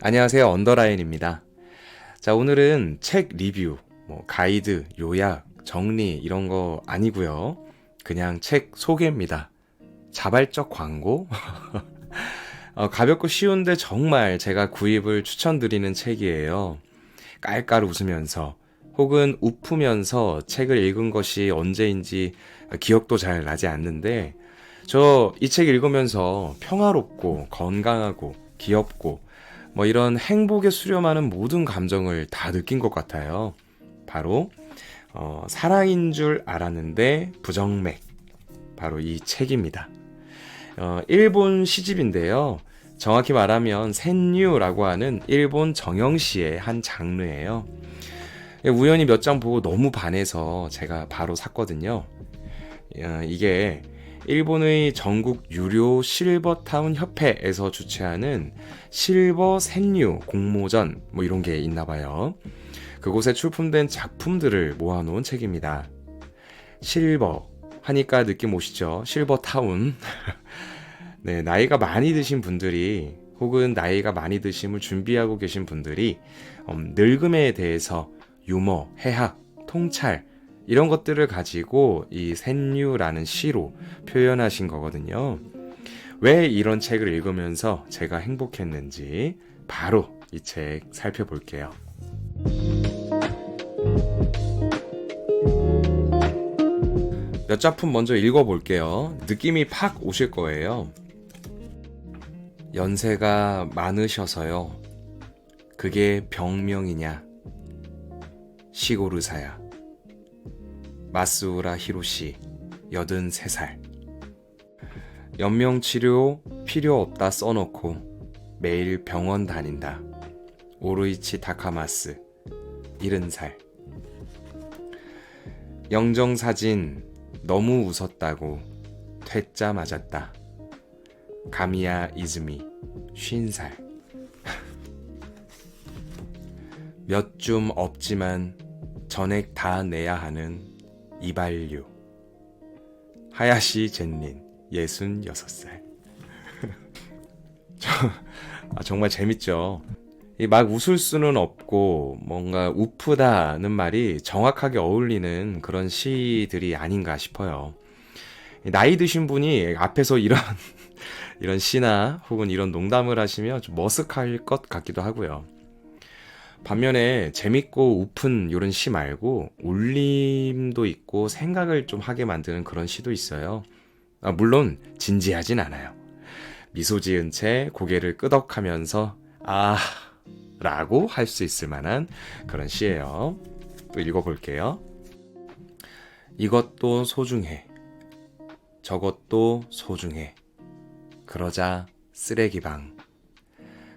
안녕하세요. 언더라인입니다. 자, 오늘은 책 리뷰, 가이드, 요약, 정리 이런 거 아니고요. 그냥 책 소개입니다. 자발적 광고? 가볍고 쉬운데 정말 제가 구입을 추천드리는 책이에요. 깔깔 웃으면서 혹은 웃으면서 책을 읽은 것이 언제인지 기억도 잘 나지 않는데 저 이 책 읽으면서 평화롭고 건강하고 귀엽고 이런 행복에 수렴하는 모든 감정을 다 느낀 것 같아요. 바로 사랑인 줄 알았는데 부정맥, 바로 이 책입니다. 일본 시집인데요. 정확히 말하면 센류라고 하는 일본 정형시의 한 장르예요. 우연히 몇 장 보고 너무 반해서 제가 바로 샀거든요. 이게 일본의 전국 유료 실버타운 협회에서 주최하는 실버 센류 공모전 이런 게 있나 봐요. 그곳에 출품된 작품들을 모아놓은 책입니다. 실버 하니까 느낌 오시죠? 실버타운. 네, 나이가 많이 드신 분들이 혹은 나이가 많이 드심을 준비하고 계신 분들이 늙음에 대해서 유머, 해학, 통찰 이런 것들을 가지고 이 센류라는 시로 표현하신 거거든요. 왜 이런 책을 읽으면서 제가 행복했는지 바로 이 책 살펴볼게요. 몇 작품 먼저 읽어볼게요. 느낌이 팍 오실 거예요. 연세가 많으셔서요. 그게 병명이냐? 시고르사야. 마스우라 히로시 83살. 연명치료 필요 없다 써놓고 매일 병원 다닌다. 오르이치 타카마스 70살. 영정사진 너무 웃었다고 퇴짜 맞았다. 가미야 이즈미 50살. 몇 줌 없지만 전액 다 내야 하는 이발유 하야시 젠린 66살. 정말 재밌죠. 막 웃을 수는 없고 뭔가 우프다는 말이 정확하게 어울리는 그런 시들이 아닌가 싶어요. 나이 드신 분이 앞에서 이런 이런 시나 혹은 이런 농담을 하시면 좀 머쓱할 것 같기도 하고요. 반면에 재밌고 우픈 이런 시 말고 울림도 있고 생각을 좀 하게 만드는 그런 시도 있어요. 물론 진지하진 않아요. 미소 지은 채 고개를 끄덕하면서 라고 할 수 있을 만한 그런 시예요. 또 읽어볼게요. 이것도 소중해. 저것도 소중해. 그러자 쓰레기방.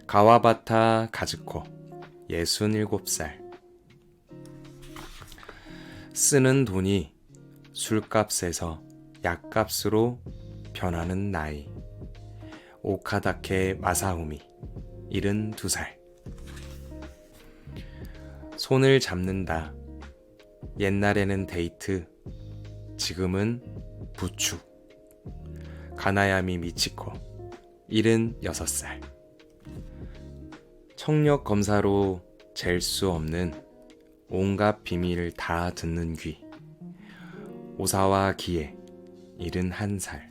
가와바타 가즈코 67살. 쓰는 돈이 술값에서 약값으로 변하는 나이. 오카다케 마사우미 72살. 손을 잡는다. 옛날에는 데이트, 지금은 부축. 가나야미 미치코 76살. 청력 검사로 잴 수 없는 온갖 비밀을 다 듣는 귀. 오사와 기에 71살.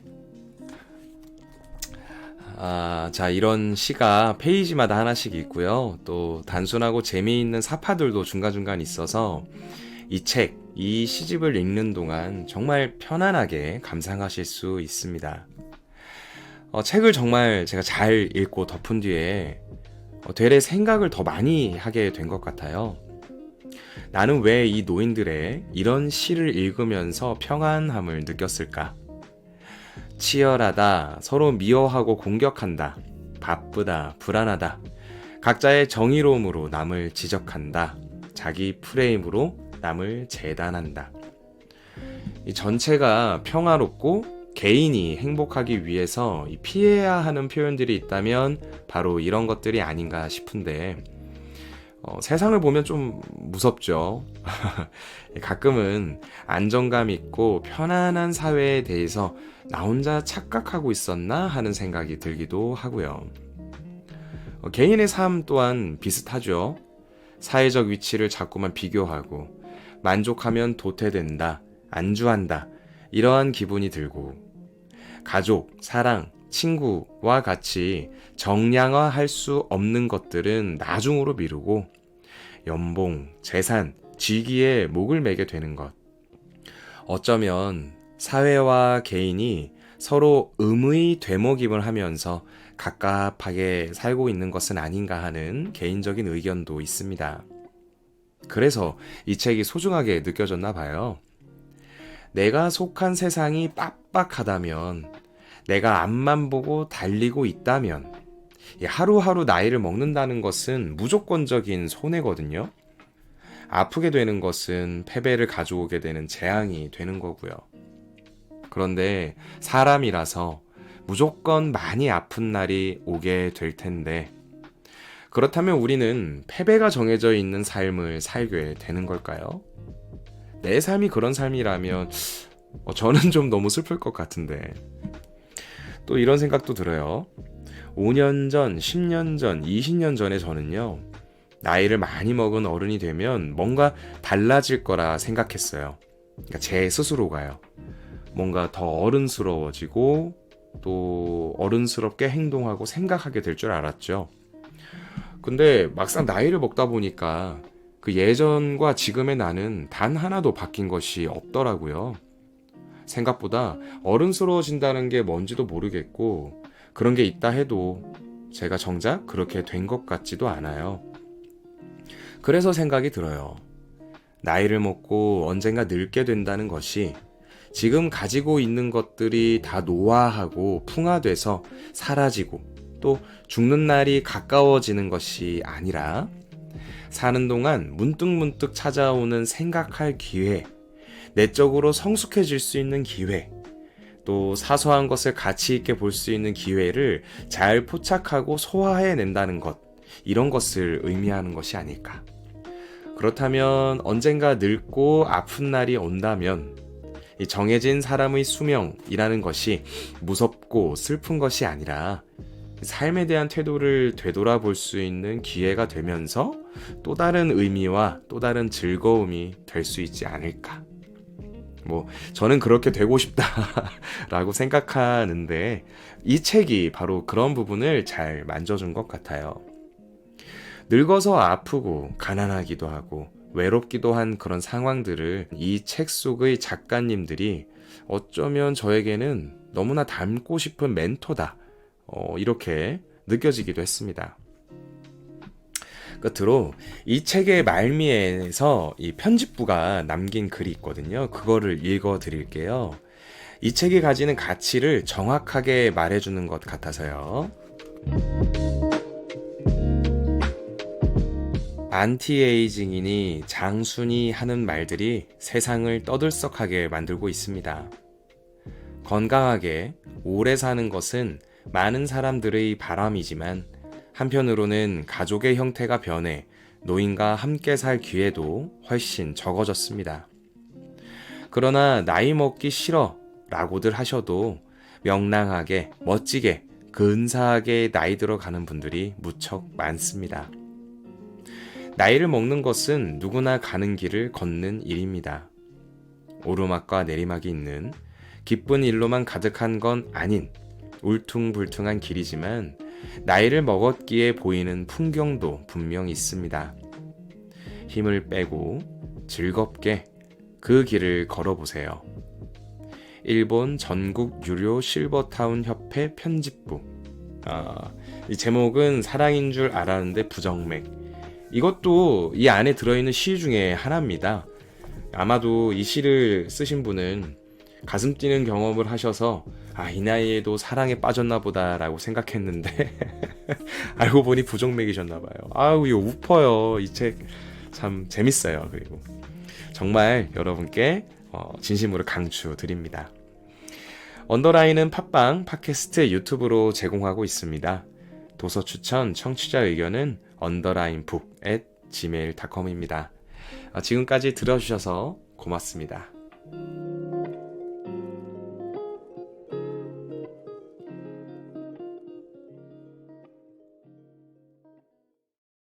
자, 이런 시가 페이지마다 하나씩 있고요. 또 단순하고 재미있는 사파들도 중간중간 있어서 이 책, 이 시집을 읽는 동안 정말 편안하게 감상하실 수 있습니다. 책을 정말 제가 잘 읽고 덮은 뒤에 되레 생각을 더 많이 하게 된 것 같아요. 나는 왜 이 노인들의 이런 시를 읽으면서 평안함을 느꼈을까? 치열하다, 서로 미워하고 공격한다, 바쁘다, 불안하다, 각자의 정의로움으로 남을 지적한다, 자기 프레임으로 남을 재단한다. 이 전체가 평화롭고 개인이 행복하기 위해서 피해야 하는 표현들이 있다면 바로 이런 것들이 아닌가 싶은데 세상을 보면 좀 무섭죠. 가끔은 안정감 있고 편안한 사회에 대해서 나 혼자 착각하고 있었나 하는 생각이 들기도 하고요. 개인의 삶 또한 비슷하죠. 사회적 위치를 자꾸만 비교하고 만족하면 도태된다, 안주한다, 이러한 기분이 들고 가족, 사랑, 친구와 같이 정량화할 수 없는 것들은 나중으로 미루고 연봉, 재산, 직위에 목을 매게 되는 것. 어쩌면 사회와 개인이 서로 의무의 되먹임을 하면서 갑갑하게 살고 있는 것은 아닌가 하는 개인적인 의견도 있습니다. 그래서 이 책이 소중하게 느껴졌나 봐요. 내가 속한 세상이 빡빡하다면, 내가 앞만 보고 달리고 있다면, 하루하루 나이를 먹는다는 것은 무조건적인 손해거든요. 아프게 되는 것은 패배를 가져오게 되는 재앙이 되는 거고요. 그런데 사람이라서 무조건 많이 아픈 날이 오게 될 텐데, 그렇다면 우리는 패배가 정해져 있는 삶을 살게 되는 걸까요? 내 삶이 그런 삶이라면 저는 좀 너무 슬플 것 같은데. 또 이런 생각도 들어요. 5년 전, 10년 전, 20년 전에 저는요, 나이를 많이 먹은 어른이 되면 뭔가 달라질 거라 생각했어요. 그러니까 제 스스로가요. 뭔가 더 어른스러워지고 또 어른스럽게 행동하고 생각하게 될 줄 알았죠. 근데 막상 나이를 먹다 보니까 그 예전과 지금의 나는 단 하나도 바뀐 것이 없더라고요. 생각보다 어른스러워진다는 게 뭔지도 모르겠고, 그런 게 있다 해도 제가 정작 그렇게 된 것 같지도 않아요. 그래서 생각이 들어요. 나이를 먹고 언젠가 늙게 된다는 것이 지금 가지고 있는 것들이 다 노화하고 풍화돼서 사라지고 또 죽는 날이 가까워지는 것이 아니라, 사는 동안 문득문득 찾아오는 생각할 기회, 내적으로 성숙해질 수 있는 기회, 또 사소한 것을 가치 있게 볼 수 있는 기회를 잘 포착하고 소화해낸다는 것, 이런 것을 의미하는 것이 아닐까. 그렇다면 언젠가 늙고 아픈 날이 온다면 이 정해진 사람의 수명이라는 것이 무섭고 슬픈 것이 아니라 삶에 대한 태도를 되돌아볼 수 있는 기회가 되면서 또 다른 의미와 또 다른 즐거움이 될 수 있지 않을까. 저는 그렇게 되고 싶다라고 생각하는데, 이 책이 바로 그런 부분을 잘 만져준 것 같아요. 늙어서 아프고 가난하기도 하고 외롭기도 한 그런 상황들을 이 책 속의 작가님들이 어쩌면 저에게는 너무나 닮고 싶은 멘토다, 이렇게 느껴지기도 했습니다. 끝으로 이 책의 말미에서 이 편집부가 남긴 글이 있거든요. 그거를 읽어 드릴게요. 이 책이 가지는 가치를 정확하게 말해주는 것 같아서요. 안티에이징이니 장순이 하는 말들이 세상을 떠들썩하게 만들고 있습니다. 건강하게 오래 사는 것은 많은 사람들의 바람이지만, 한편으로는 가족의 형태가 변해 노인과 함께 살 기회도 훨씬 적어졌습니다. 그러나 나이 먹기 싫어 라고들 하셔도 명랑하게, 멋지게, 근사하게 나이 들어가는 분들이 무척 많습니다. 나이를 먹는 것은 누구나 가는 길을 걷는 일입니다. 오르막과 내리막이 있는 기쁜 일로만 가득한 건 아닌 울퉁불퉁한 길이지만, 나이를 먹었기에 보이는 풍경도 분명 있습니다. 힘을 빼고 즐겁게 그 길을 걸어보세요. 일본 전국 유료 실버타운 협회 편집부. 이 제목은 사랑인 줄 알았는데 부정맥. 이것도 이 안에 들어있는 시 중에 하나입니다. 아마도 이 시를 쓰신 분은 가슴 뛰는 경험을 하셔서 이 나이에도 사랑에 빠졌나 보다라고 생각했는데 알고 보니 부정맥이셨나 봐요. 이거 우퍼요. 이 책 참 재밌어요. 그리고 정말 여러분께 진심으로 강추드립니다. 언더라인은 팟빵, 팟캐스트, 유튜브로 제공하고 있습니다. 도서 추천, 청취자 의견은 underlinebook@gmail.com입니다. 지금까지 들어주셔서 고맙습니다.